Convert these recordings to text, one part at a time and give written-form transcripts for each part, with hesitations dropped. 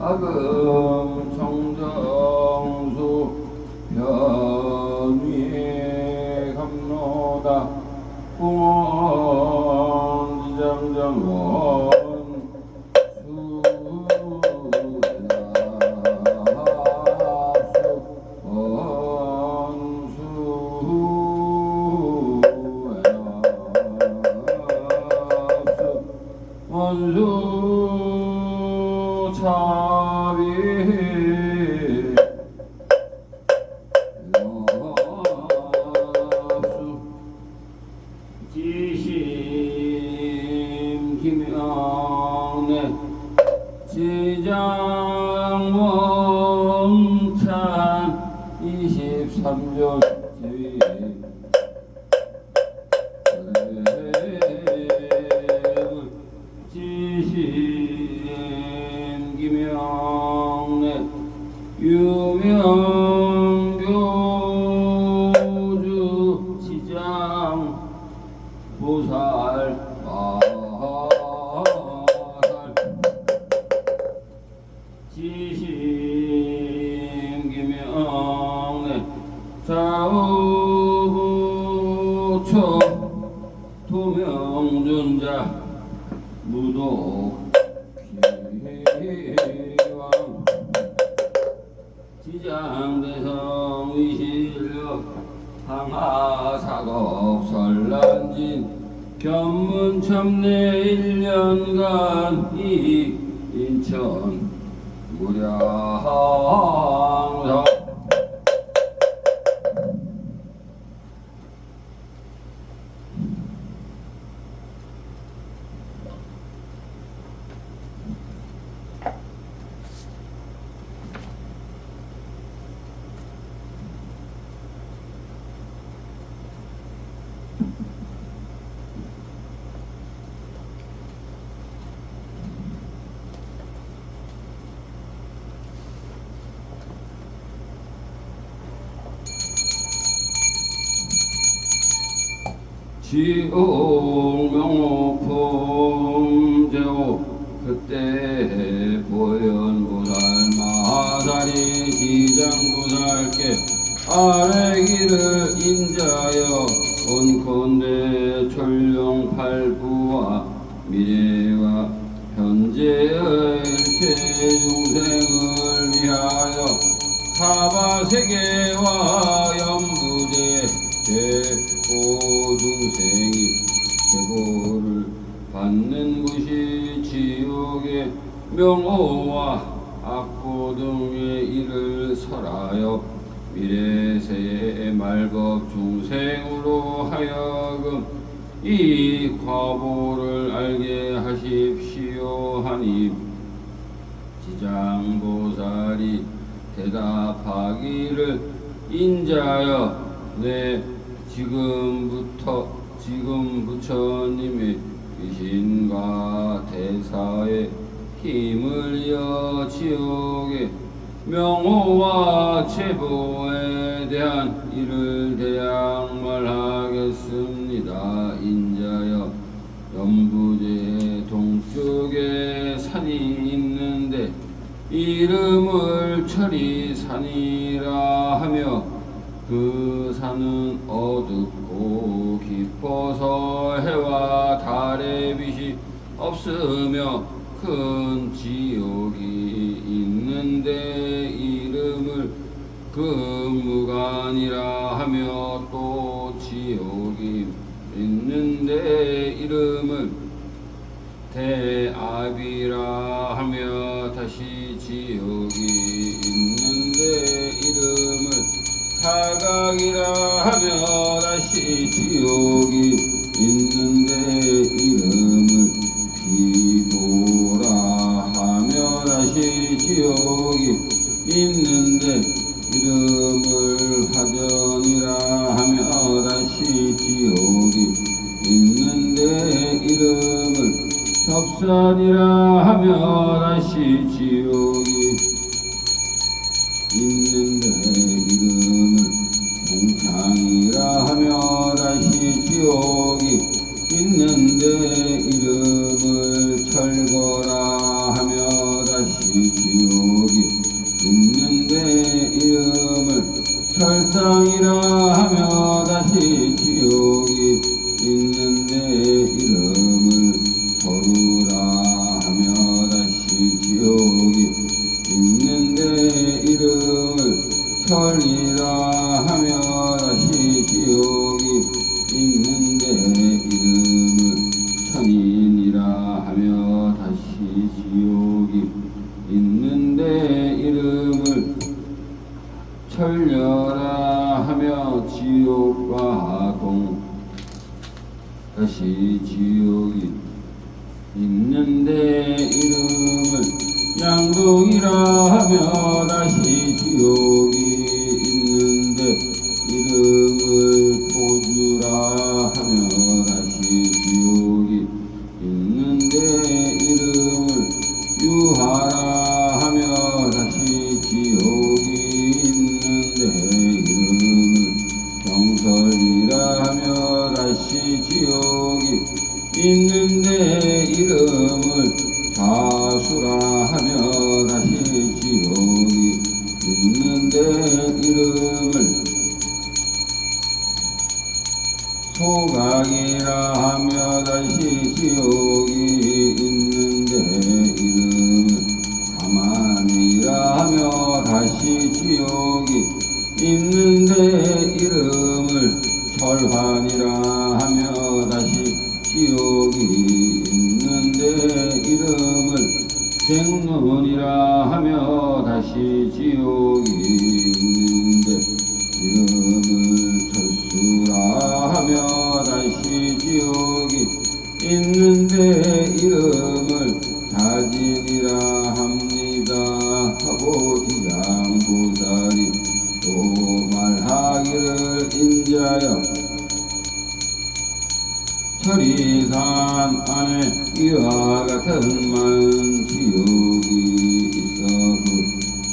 아금 청정수 변위에 감로다 공원 지장정원 원수 차비 지심 김영래 지장원찬 23조 지위 지심 김영래 유명교주 시장 보살 마살 지심 김영래 좌우부처 도명존자 무독 기왕 지장대성 위실력 항하사곡 설란진 견문참내 1년간 이 인천 무량사 지옥명호품 제오 그때 보현보살 마사리 지장보살께 아래기를 인자여 온컨대 천룡팔부와 미래와 현재의 일체 중생을 위하여 사바세계와 연부제 제포중생이 제보를 받는 곳이 지옥의 명호와 악보 등의 일을 설하여 미래세의 말법 중생으로 하여금 이 과보를 알게 하십시오 하니 지장보살이 대답하기를 인자여 네 지금 부처님의 귀신과 대사의 힘을 이어 지옥의 명호와 제보에 대한 일을 대양 말하겠습니다. 인자여 연부제 동쪽에 산이 있는데 이름을 철이산이라 하며 그 산은 어둡고 깊어서 해와 달의 빛이 없으며 큰 지옥이 있는데 이름을 금무간이라 하며 또 지옥이 있는데 이름을 대압이라 하며 다시 지옥이 있는데 이름을 사각이라 하며 다시 지옥이 있는데 이름을 비도라 하며 다시 지옥이 있는데 이름을 화전이라 하며 다시 지옥이 있는데 이름을 접산이라 하며 다시 지옥이 있는데 이름을 동창이라 하며 다시 지옥이 있는데 이름을 철거라 하며 다시 지옥이 있는데 이름을 철상이라 하며 다시 지옥이 있는데 이름을 서루라 하며 다시 지옥이 있는데 이름을 철이라 하며 다시 지옥이 있는데 이름을 천인이라 하며 다시 지옥이 있는데 이름을 천녀라 하며 지옥과 동 다시 지옥이 있는데 이름을 양동이라 하며 다시 지옥이 있는데 이름을 포주라 하며 다시 지옥이 있는데 이름을 유하라 하며 다시 지옥이 있는데 이름을 정설이라 하며 다시 지옥이 있는데 이름을 자수라 하며 다시 지옥이 있는데 이름을 소각이라 하며 다시 지옥이 있는데 이름을 가만이라 하며 다시 지옥이 있는데 이름을 철환이라 하며 다시 지옥이 있는데 이름을 생눈이라 하며 다시 지옥이 있는데 이름을 철수라 하며 다시 지옥이 있는데 이름을 다진이라 합니다 하고 지장보살이 또 말하기를 인자여 철이산 안에 이와 같은 많은 지옥이 있어 그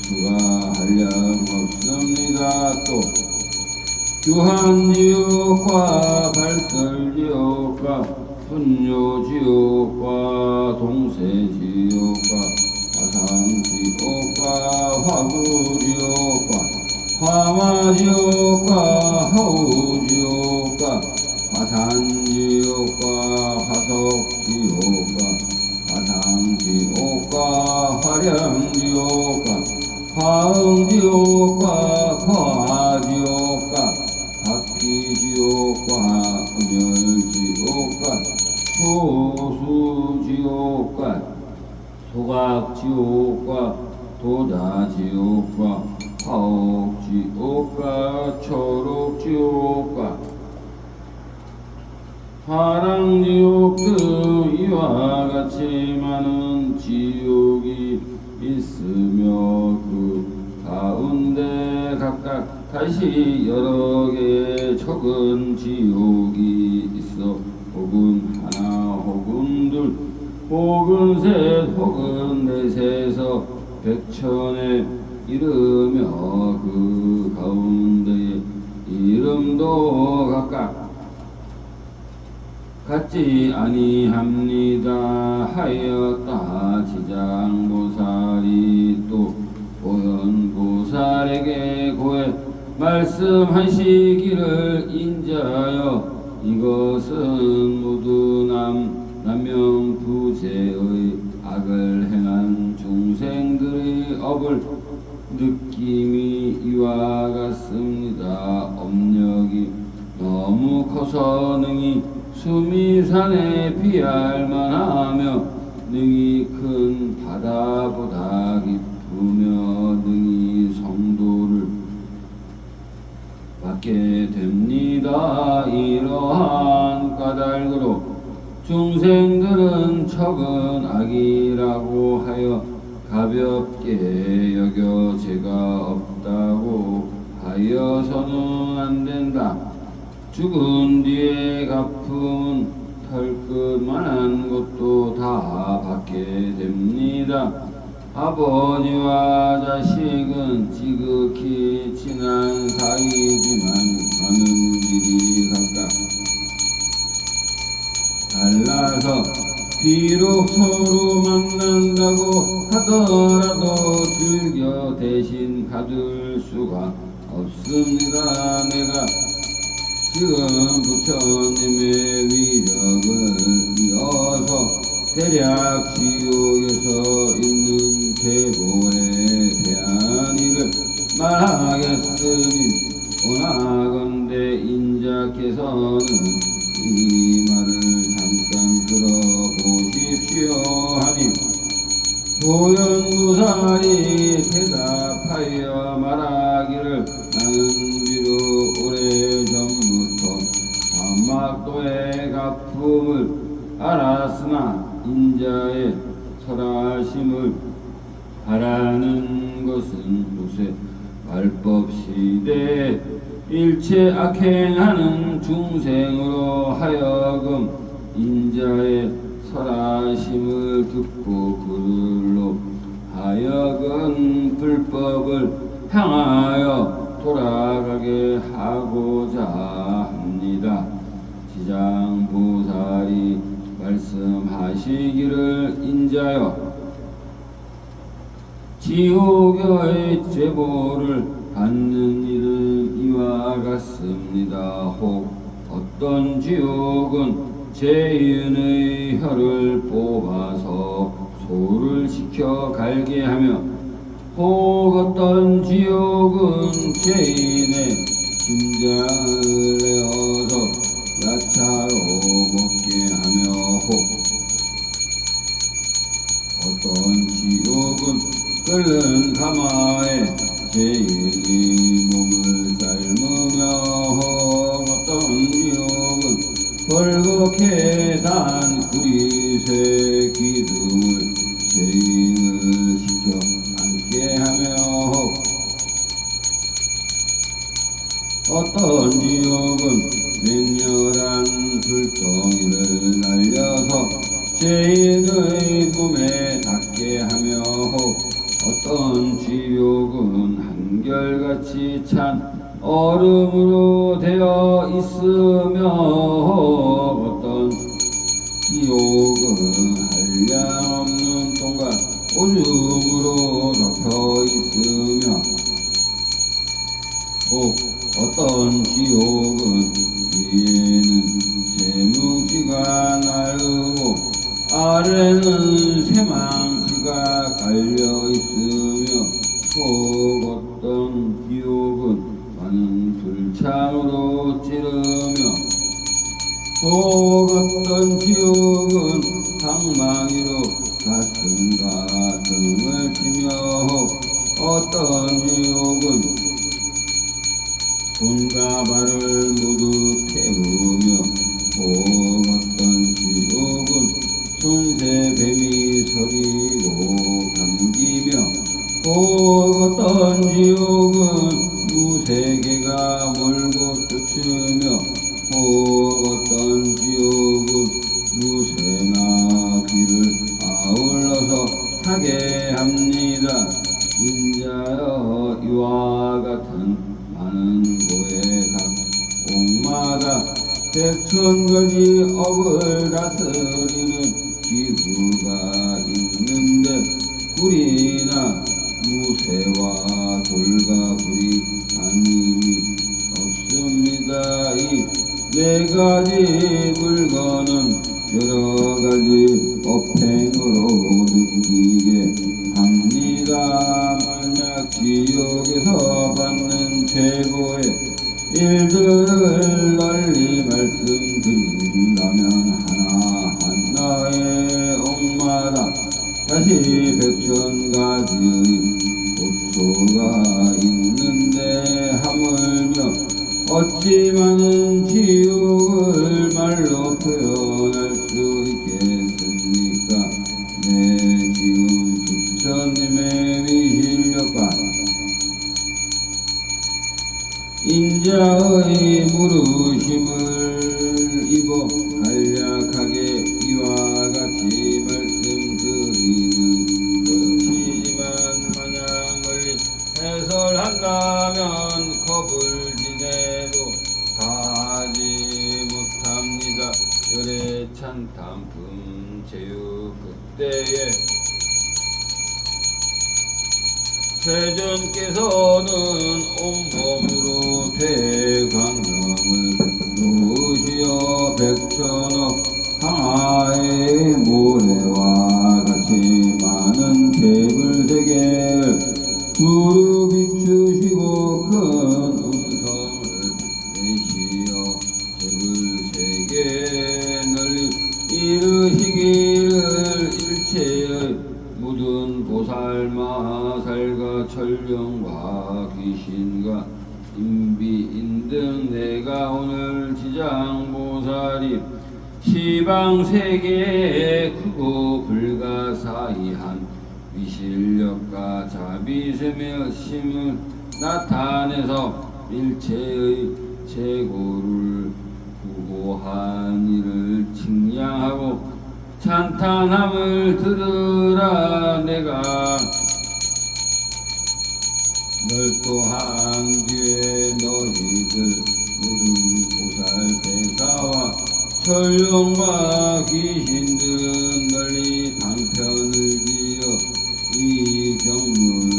수가 한량 없습니다. 또 주한지옥과 발설지옥과 분뇨지옥과 동세지옥과 화상지옥과 화구지옥과 화마지옥과 하우지옥과 화산지옥과 화석지옥과 화상지옥과 화량지옥과 화응지옥과 거하지옥과 박피지옥과 음열지옥과 소수지옥과 소각지옥과 도자지옥과 화옥지옥과 초록지옥과 화랑지옥 등 이와 같이 많은 지옥이 있으며 그 가운데 각각 다시 여러 개의 적은 지옥이 있어 혹은 하나 혹은 둘 혹은 셋 혹은 넷에서 백천에 이르며 그 가운데의 이름도 각각 같지 아니합니다 하였다. 지장보살이 또 보현보살에게 고해 말씀하시기를 인자여 이것은 모두 남명부재의 악을 행한 중생들의 업을 느낌이 이와 같습니다. 업력이 너무 커서 능히 수미산에 비할 만하며 능히 큰 바다보다 깊으며 능히 성도를 받게 됩니다. 이러한 까닭으로 중생들은 적은 악이라고 하여 가볍게 여겨 죄가 없다고 하여서는 안 된다. 죽은 뒤에 갚은 털끝만한 것도 다 받게 됩니다. 아버지와 자식은 지극히 친한 사이지만 가는 길이 각각 달라서 비록 서로 만난다고 하더라도 즐겨 대신 받을 수가 없습니다. 내가 지금 부처님의 위력을 이어서 대략 지옥에서 있는 제보에 대한 일을 말하겠으니 원하건대 인자께서는 이 말을 잠깐 들어보십시오 하니 도연구살이 대답하여 말하기를 나는 비록 오래전부터 삼막도의 가품을 알았으나 인자의 설하심을 바라는 것은 요새 말법시대에 일체 악행하는 중생으로 하여금 인자의 설하심을 듣고 그들로 하여금 불법을 향하여 돌아가게 하고자 합니다. 지장보살이 말씀하시기를 인자여 지옥의 제보를 받는 일은 이와 같습니다. 혹 어떤 지옥은 죄인의 혀를 뽑아서 소를 시켜 갈게 하며 혹 어떤 지옥은 죄인의 심장을 내어서 야차로 먹게 하며 혹 어떤 지옥은 끓는 가마에 죄인이 몸을 삶으며 어떤 지옥은 벌겋게 단 구리쇠 기둥을 죄인을 시켜 앉게 하며 어떤 지옥은 맹렬한 불덩이를 날려서 죄인의 몸에 닿게 하며 어떤 지옥은 한결같이 찬 얼음으로 되어 있으며 어떤 지옥은 한량없는 똥과 오줌으로 덮여 있으며 혹 어떤 지옥은 위에는 쇠뭉치가 나르고 아래는 쇠망치가 갈려 있으며 혹 어떤 지옥은 많은 불창으로 찌르며 혹 어떤 지옥은 방망이로 가슴과 등을 치며 혹 어떤 지옥은 손과 발을 모두 태우며 혹 어떤 지옥은 손새뱀이 서리고 감기며 혹 어떤 지옥은 무쇠개가 몰고 쫓으며 혹 어떤 지옥은 무쇠나 귀를 아울러서 하게 합니다. 인자여 이와 같은 많은 도의 각 옥마다 백천가지 업을 다스리는 기구가 있는데 불이나 무쇠와 돌과 불이 아님이 없습니다. 이 네 가지 물건은 여러 가지 업행으로 느끼게 합니다. 만약 지옥에서 받는 제보의 일들을 널리 말씀드린다면 하나하나의 옥마다 다시 백천가지의 복소가 있는데 하물며 어찌 많은 지옥을 말로 표현할 수 있겠습니까? 네, 지금 부처님의 위실력과 인자의 물으심을 입어 간략하게 이와 같이 말씀드리는 것이지만 만약 멀리 해설한다면 겁을 지내도 다하지 못합니다. 열애찬 단품 제유 그때에 세존께서는 온몸으로 대광명을 놓으시어 백천억 항하의 모래와 같이 많은 재물세계를 두루 비추시고 큰 음성을 내시어 재물세계에 널리 이르시기를 일체의 모든 보살마살과 천령과 귀신과 인비인 등 내가 오늘 지장보살이 시방세계에 크고 불가사의한 위실력과 자비세며 심을 나타내서 일체의 재고를 구호한 이를 칭양하고 찬탄함을 들으라. 내가 널 또한 뒤에 너희들 모든 보살 대사와 천령과 귀신들은 널리 방편을 지어 이 경문을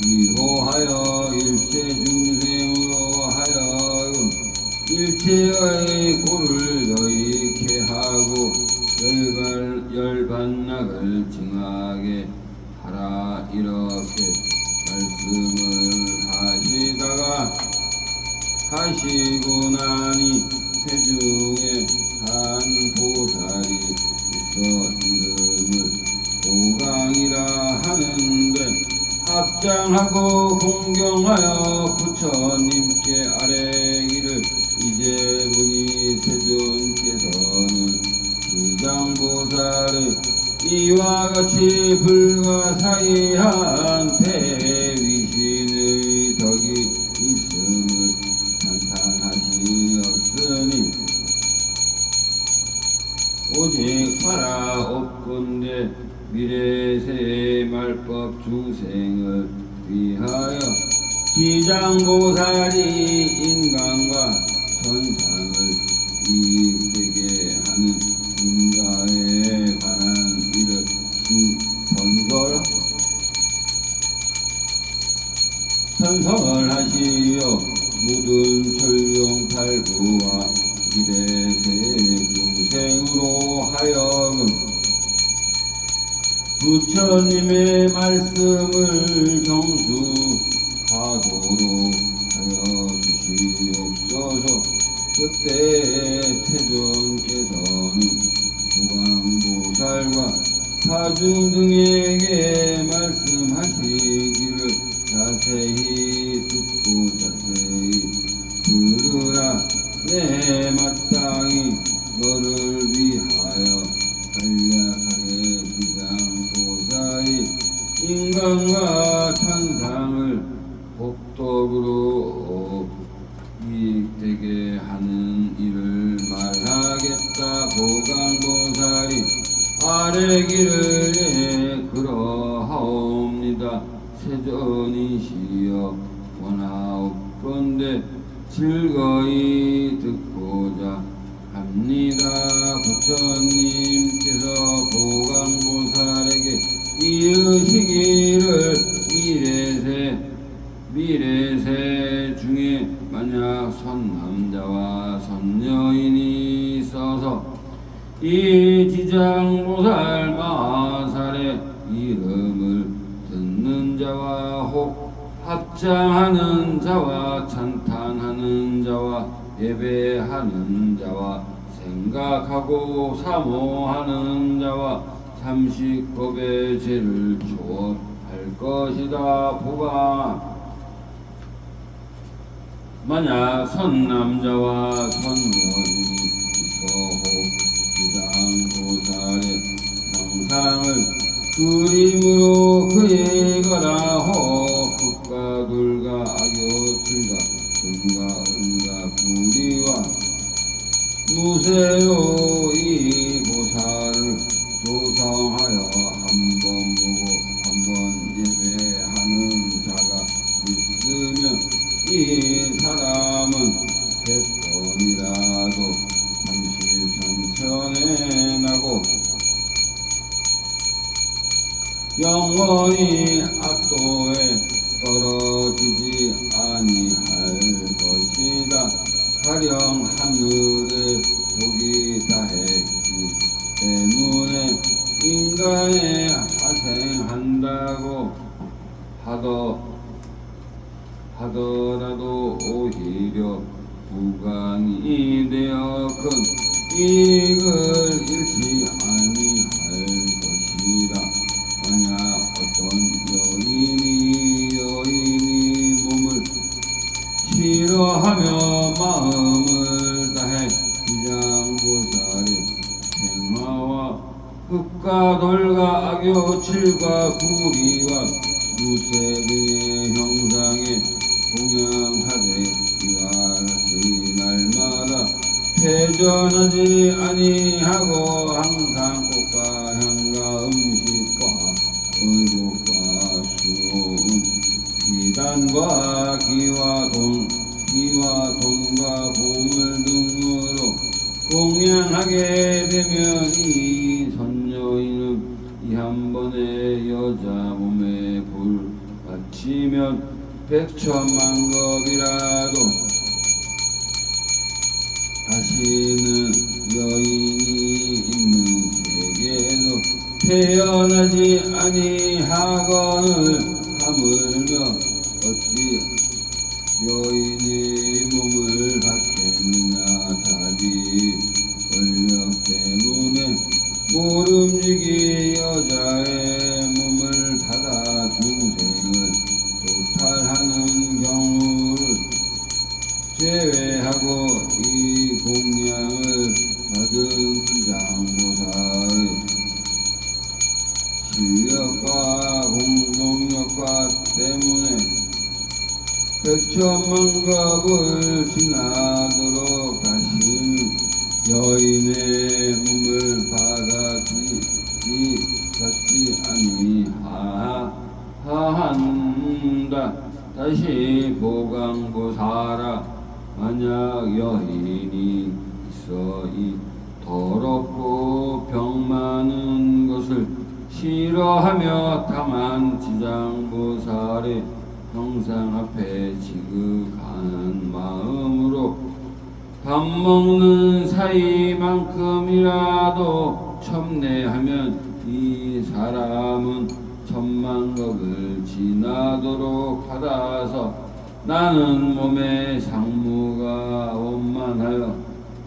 위호하여 일체 중생으로 하여금 일체의 고를 너희케 하고 열반락을 징하게 하라. 이렇게 말씀을 하시다가 하시고 나니 태중에 한 보살이 있어 이름을 보강이라 하는데 합장하고 공경하여 부처님께 아뢰기를 이제 보니 세존께서는 지장보살의 이와 같이 불가사의한 대위신의 덕이 있음을 찬탄하시었으니 오직 바라옵건대 미래세의 말법 중생을 위하여 지장보살이 인간과 천상을 이익되게 하는 인가에 관한 일을 선성을 하시어 모든 천룡팔부와 미래세 중생으로 하여금 부처님의 말씀을 정수하도록 하여 주시옵소서. 그때 세존께서는 보강보살과 사중 등에게 말씀하시기를 자세히 듣고 자세히 들으라. 내 마땅히 너를 위하여 간략하게 지장보살이 인간과 천상을 복덕으로 이익되게 하는 일을 말하겠다. 보강보살이 아뢰기를 그러하옵니다. 세존이시여 원하옵건대 즐거이 듣고자 합니다. 부처님께서 보강보살에게 이르시기를 미래세 중에 만약 선남자와 선여인이 있어서 이 지장보살 마살의 이름을 듣는 자와 혹 합장하는 자와 찬탄하는 자와 예배하는 자와 생각하고 사모하는 자와 삼식법의 죄를 초월할 것이다. 보가 만약 선남자와 선여인이 있어 지장보살의 형상을 그림으로 그리거나 흙과 돌과 악요틀과 금과 은과 구리와 무쇠로 이 보살을 조성하여 한 번 보고 한 번 예배하는 자가 있으면 이 사람은 100번이라도 33천에 나고 영원히 악도에 떨어지지 아니할 것이다. 가령 하늘에 복이 다했기 때문에 인간에 하생한다고 하더라도 오히려 부강이 되어 큰 이익을 잃지 아니할 것이다. 만약 어떤 여인이 몸을 싫어하며 마음을 다해 지장보살의 생화와 흙과 돌과 악요칠과 구리와 누세 등의 형상에 공양하되 이와 같이 날마다 패전하지 아니하고 항상 꽃과 향과 음식과 의복과 수놓은 비단과 기와 돈과 보물 등으로 공양하게 되면 이 선여인은 이 한 번의 여자 몸에 불 바치면 100천만 겁이라도 다시는 여인이 있는 세계에도 태어나지 아니하거늘 하물며 어찌 여인의 몸을 받겠느냐. 답이 권력 때문에 모름지기 여자의 몸을 받아 중생을 도탈하는 경우를 제외하고 이 공양을 받은 지장보살의 실력과 공동력과 때문에 100천만 겁을 지나도록 다시는 여인의 몸을 받지 아니하한다. 다시 보강보살아, 만약 여인이 있어 이 더럽고 병 많은 것을 싫어하며 다만 지장보살의 형상 앞에 지극한 마음으로 밥 먹는 사이만큼이라도 첨례하면 이 사람은 1000만 겁을 지나도록 받아서 나는 몸의 상무가 원만하여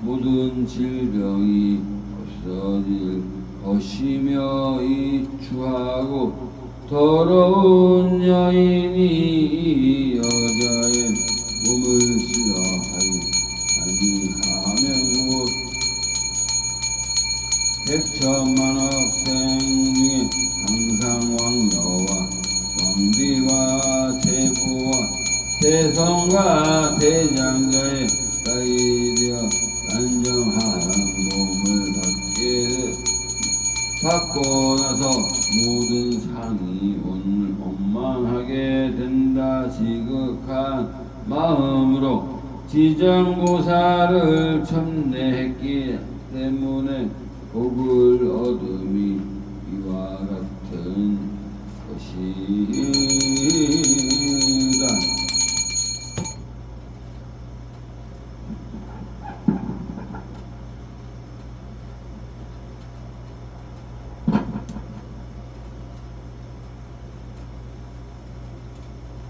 모든 질병이 없어질 것이며 이 추하고 더러운 여인이 이 여자의 몸을 싫어하지 아니하면 곧 100천만억 생 중에 항상 왕녀와 왕비와 제부와 대성과 대장자의 딸이 되어 단정한 몸을 받고 나서 모든 상이 원망하게 된다. 지극한 마음으로 지장보살을 첨례했기 때문에 복을 얻음이 이와 같은 것이